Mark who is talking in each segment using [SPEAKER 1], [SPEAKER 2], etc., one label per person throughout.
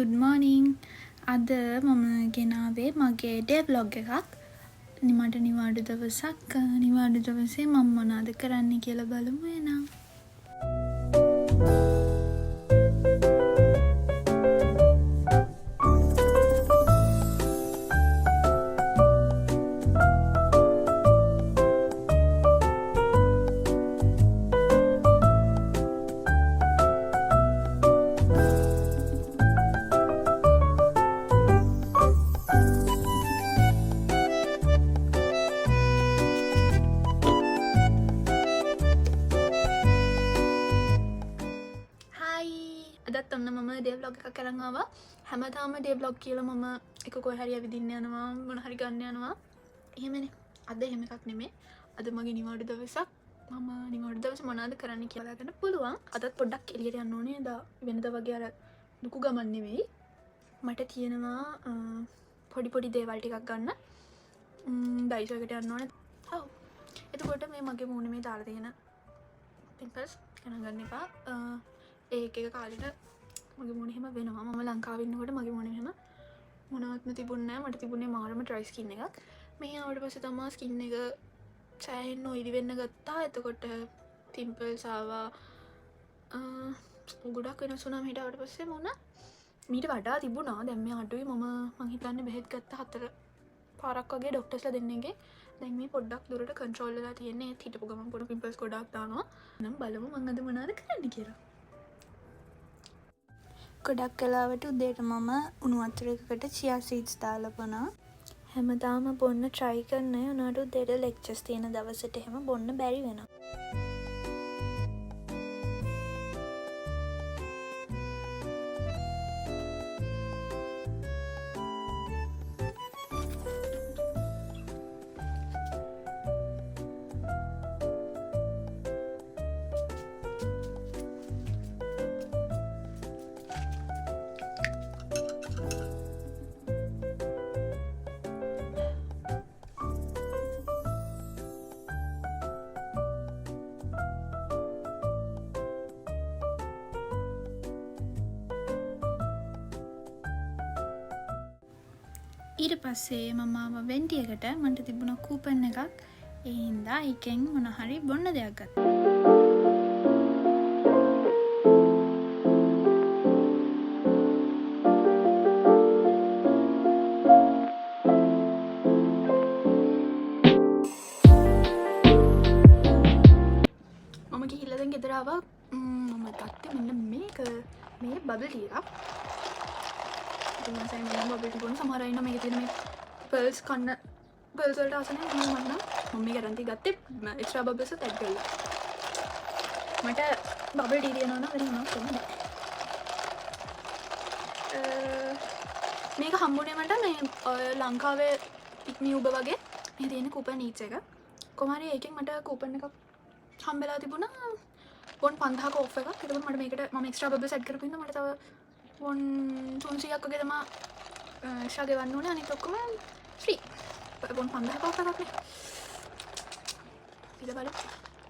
[SPEAKER 1] good morning. අද මම ගෙනාවේ මගේ ඩේ බ්ලොග් එකක්. මට නිවාඩු දවසක්. නිවාඩු දවසේ මම මොනවද කරන්න කියලා බලමු එහෙනම්. අදත් ඔන්න මම ඩේ බ්ලොග් එකක් අරන් ආවා. හැමදාම ඩේ බ්ලොග් කියලා මම එක කොහේ හරි ඇවිදින්න යනවා මොන හරි ගන්න යනවා. එහෙමනේ. අද එහෙම එකක් නෙමෙයි. අද මගේ නිවාඩු දවසක්. මම නිවාඩු දවසේ මොනවද කරන්න කියලා ගන්න පුළුවන්. අදත් පොඩ්ඩක් එළියට යන්න ඕනේ. වෙනදා වගේ අර දුකු ගමන් නෙමෙයි. මට තියෙනවා පොඩි දේවල් ටිකක් ගන්න. ඩයිසෝ එකට යන්න ඕනේ. ඔව්. එතකොට මේ මගේ මූණේ මේ දාලා තියෙන පිම්පල්ස් ගණන් ගන්න එපා. ඒක කාලෙට මගේ මූණ එහෙම වෙනවා. මම ලංකාවේ ඉන්නකොට මගේ මූණ එහෙම මොනවත්ම තිබුණේ නැහැ. මට තිබුණේ මාරම ඩ්‍රයි ස්කින් එකක්. මේ ආවට පස්සේ තමයි ස්කින් එක සෑහෙන්න ඔයිලි වෙන්න ගත්තා. එතකොට පිම්පල්ස් ආවා. ගොඩක් වෙනස් වුණා මීට ආවට පස්සේ මූණ. මීට වඩා තිබුණා. දැන් මේ අඩුයි. මම හිතන්නේ බෙහෙත් ගත්ත 4 පාරක් වගේ ડોක්ටර්ස්ලා දෙන්නේගේ. දැන් මේ පොඩ්ඩක් දුරට කන්ට්‍රෝල් වෙලා තියෙන්නේ. ඒත් හිටපු ගමන් පොඩි පිම්පල්ස් ගොඩක් දානවා. නම් බලමු මම අද මොනවද කරන්න කියලා. ගොඩක් කලාවට උදේට මම උණු වතුර එකකට chia seeds දාලා බොනවා. හැමදාම බොන්න try කරන උනාට උදේට lectures තියෙන දවසට එහෙම බොන්න බැරි වෙනවා. ඊට පස්සේ මම ආව වෙන්ටි එකට. මට තිබුණා කූපන් එකක්. ඒ හින්දා එකෙන් මොන හරි බොන්න දෙයක් ගත්තා. මම ගිහිල්ලා දැන් ගෙදර ආවා. මම ගත්තේ මෙන්න මේ බබල් ටී එකක්. මම බබල් ටී බොන සමහර අය ඉන්න මේකේ තියෙන මේ පර්ල්ස් කන්න පර්ල්ස් වලට ආස නැහැ. මම මේක ගරන්ටි ගත්තේ එක්ස්ට්‍රා බබල්ස් එකක් ඇඩ් කරලා. මට බබල් ටී දිනනවා නම් වෙන මොනවද කරන්නේ. මේක හම්බුනේ මට මේ ලංකාවේ පික්මි උබ වගේ මේ තියෙන කූපන් ඊට්ස් එක. කොහොම හරි එකෙන් මට කූපන් එකක් හම්බෙලා තිබුණා. වොන් 50ක ඔෆ් එකක්. ඒකත් මට මේකට මම එක්ස්ට්‍රා බබල්ස් ඇඩ් කරපු හින්දා මට තව වොන් 300ක් වගේ තමයි එක්ස්ට්‍රා ගෙවන්න ඕනේ. අනිත් ඔක්කොම ෆ්‍රී. වොන් 50ක ඔෆ් එකක් නේ. ඊට බලන්න.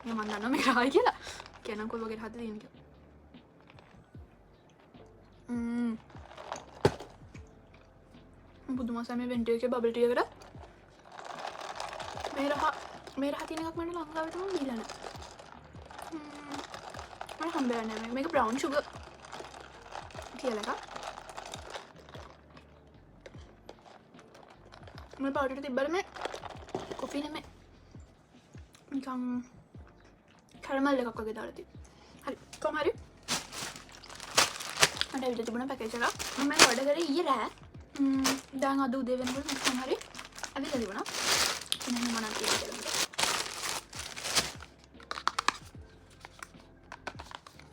[SPEAKER 1] මම දන්නවා මේක ආයි කියලා. කියනනම් කොයි වගේ හද දෙන්නේ කියලා. බුදුමසා මේ වෙන්ටි එකේ බබල් ටී එකට මේ රහ තියෙන එකක් මම ලංකාවේ තමයි දීලා නැහැ. මම හම්බෙලා නැහැ. මේක බ්‍රවුන් සුගර් කියලා එකක්. මම පවුඩර් තිබ්බල මේ කොෆි නෙමෙයි. නිකන් කැරමල් එකක් වගේ දාලා තිබ්බා. හරි. කොහොම හරි. මට ඇවිල්ලා තිබුණා පැකේජ් එකක්. මම මේක ඕඩර් කරේ ඊයේ රෑ. දැන් අද උදේ වෙනකොට කොහොම හරි ඇවිල්ලා තිබුණා. මම මොනවද කියලා.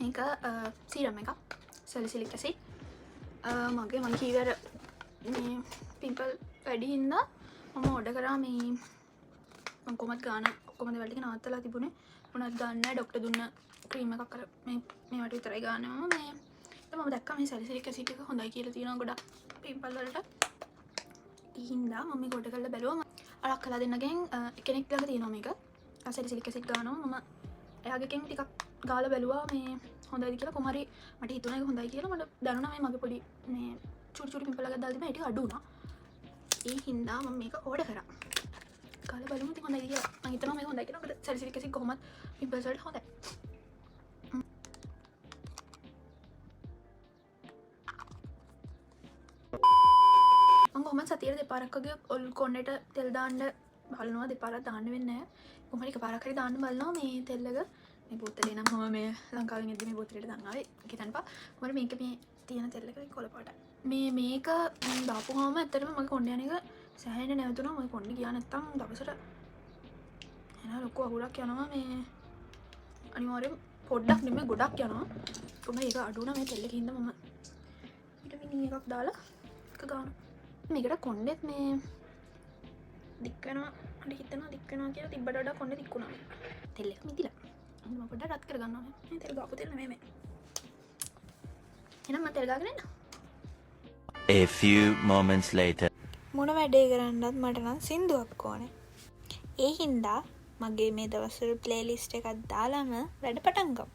[SPEAKER 1] මේක සීරම් එකක්. සැලිසිලික් ඇසිඩ්. මම කීවර මේ පිම්පල් වැඩි හින්දා මම ඕඩර් කරා මේ මම කොහොමද ගාන ඔක්කොම දේවල් ටික නවත්තලා තිබුණේ. මොනවද ගන්න නැහැ. ડોක්ටර් දුන්න ක්‍රීම් එකක් අර මේවට විතරයි ගාන්නේ මම. මම දැක්කා මේ සැලිසිලික් ඇසිඩ් එක හොඳයි කියලා තියෙනවා ගොඩක් පිම්පල් වලට. ඒ හින්දා මම මේක ඕඩර් කරලා බැලුවා. අර අක්කලා දෙන්නගෙන් කෙනෙක් ළඟ තියෙනවා මේක. සැලිසිලික් ඇසිඩ් ගන්නවා. මම එයාගෙන් ටිකක් ගාලා බැලුවා මේ හොඳයි කියලා කොහමරි මට හිතුණා ඒක හොඳයි කියලා මට දැනුණා මේ මගේ පොඩි මේ චුටි චුටි පිම්පල් එකක් දාලා තිබ්බා ඒක අඩු වුණා ඒ හින්දා මම මේක ඕඩර් කරා ගාලා බලමු ඉතින් හොඳයි කියලා මම හිතනවා මේක හොඳයි කියලා මොකද සැලිසිලික් ඇසිඩ් කොහොමත් පිම්පල්ස් වලට හොඳයි මම කොහොමද සතියේ දෙපාරක් වගේ ඔල් කොණ්ඩේට තෙල් දාන්න බලනවා දෙපාරක් දාන්න වෙන්නේ නැහැ කොහොමද එකපාරක් හරි දාන්න බලනවා මේ තෙල් එක මේ බෝතලේ නම් මම මේ ලංකාවෙන් එද්දි මේ බෝතලෙට දාන්න ආවේ හිතන්නපා මොකද මේක මේ තියෙන තෙල් එක කොළ පාටයි මේක දාපුවාම ඇත්තටම මගේ කොණ්ඩේ යන එක සෑහෙන නැවතුණා මගේ කොණ්ඩේ ගියා නැත්තම් දවසට එනවා ලොකු අහුරක් යනවා මේ අනිවාර්යෙන් පොඩ්ඩක් නෙමෙයි ගොඩක් යනවා කොහොමද ඒක අඩු වුණා මේ තෙල් එකේ හින්දා මම විටමින් E එකක් දාලා එක ගන්නවා මේකට කොණ්ඩෙත් මේ දික් වෙනවා මට හිතෙනවා දික් වෙනවා කියලා තිබ්බට වඩා කොණ්ඩේ දික් වුණා තෙල් එක මිදිලා මම පොඩ්ඩක් රත් කරගන්නවා මේ තෙල් ගාපු තෙල් නෙමෙයි මේ එහෙනම් මම තෙල් ගාගෙන එන්න
[SPEAKER 2] A few moments later
[SPEAKER 3] මොන වැඩේ කරන්නත් මට නම් සින්දුවක් ඕනේ. ඒ හින්දා මගේ මේ දවස්වල ප්ලේලිස්ට් එකක් දාලාම වැඩ පටන් ගමු.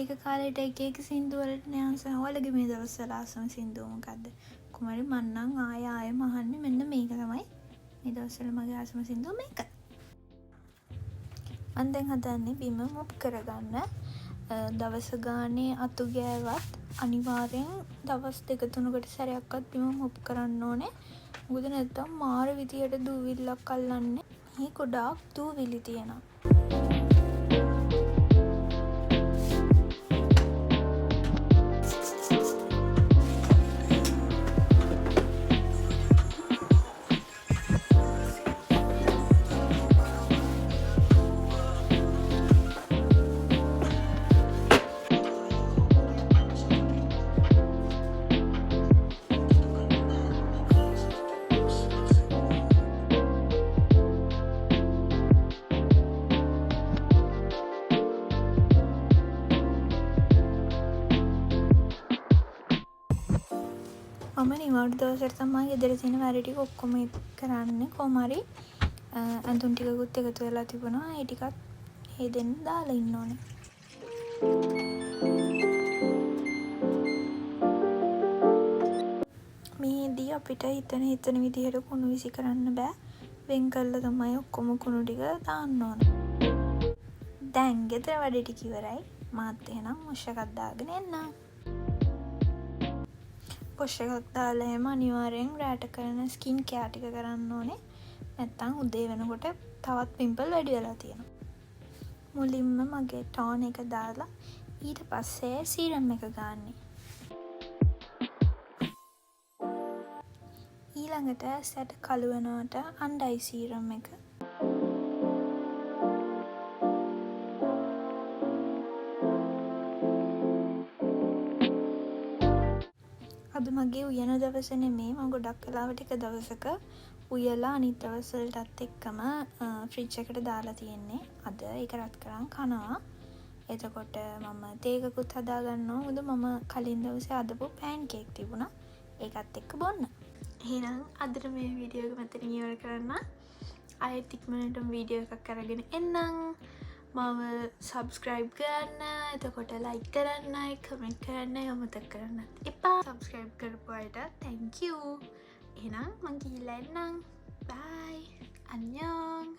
[SPEAKER 3] එක කාලෙට එක සින්දු වලට නෑන්ස ඔයාලගේ මේ දවස්වල ආසම සින්දුව මොකද්ද? කුමාරි මන් නම් ආයෙම අහන්නේ මෙන්න මේක තමයි. මේ දවස්වල මගේ ආසම සින්දුව මේක. මම දැන් හදන්නේ බිම මොප් කරගන්න. දවස ගානේ අතු ගෑවත් අනිවාර්යෙන් දවස් 2-3කට සැරයක්වත් බිම මොප් කරන්න ඕනේ. මොකද නැත්තම් මාර විදියට දූවිල්ලක් අල්ලන්නේ. මේ ගොඩාක් දූවිලි තියෙනවා. මම නිවාඩු දවසට තමයි ගෙදර තියෙන වැඩ ටික ඔක්කොම කරන්නේ කොහොමරි අඳුන් ටිකකුත් එකතු වෙලා තිබුණා ඒ ටිකත් හේදෙන්න දාලා ඉන්න ඕනේ මේදී අපිට හිතන විදිහට කුණු විසි කරන්න බෑ වෙන් කළා තමයි ඔක්කොම කුණු ටික දාන්න ඕනේ දැන් ගෙදර වැඩ ටික ඉවරයි මාත් එහෙනම් මොෂ් එකක් දාගෙන එන්නම් පොෂ් එකක් දාලා එහෙම අනිවාර්යෙන් රැට කරන ස්කින් කෙයාර් ටික කරන්න ඕනේ. නැත්තම් උදේ වෙනකොට තවත් පිම්පල් වැඩි වෙලා තියෙනවා. මුලින්ම මගේ ටෝන් එක දාලා ඊට පස්සේ සීරම් එක ගන්න. ඊළඟට ඇසට කළු වෙනවට අණ්ඩයි සීරම් එක. අද මගේ උයන දවස නෙමේ මම ගොඩක් වෙලාවට එක දවසක උයලා අනිත් දවස් වලටත් එක්කම ෆ්‍රිජ් එකට දාලා තියෙන්නේ. අද ඒක රත් කරන් කනවා. එතකොට මම තේකකුත් හදා ගන්නවා. මොකද මම කලින් දවසේ හදපු පෑන් කේක් තිබුණා. ඒකත් එක්ක බොන්න.
[SPEAKER 1] එහෙනම් අදට මේ වීඩියෝ එක මෙතනින් ඉවර කරන්න. ආයෙත් ඉක්මනටම වීඩියෝ එකක් අරගෙන එන්නම්. මම සබස්ක්‍රයිබ් කරන්න එතකොට ලයික් කරන්නයි කමෙන්ට් කරන්නයි අමතක කරන්නත් එපා සබස්ක්‍රයිබ් කරපු අයට thank you එහෙනම් මං ගිහිල්ලා එන්නම් bye අන්‍යෝන්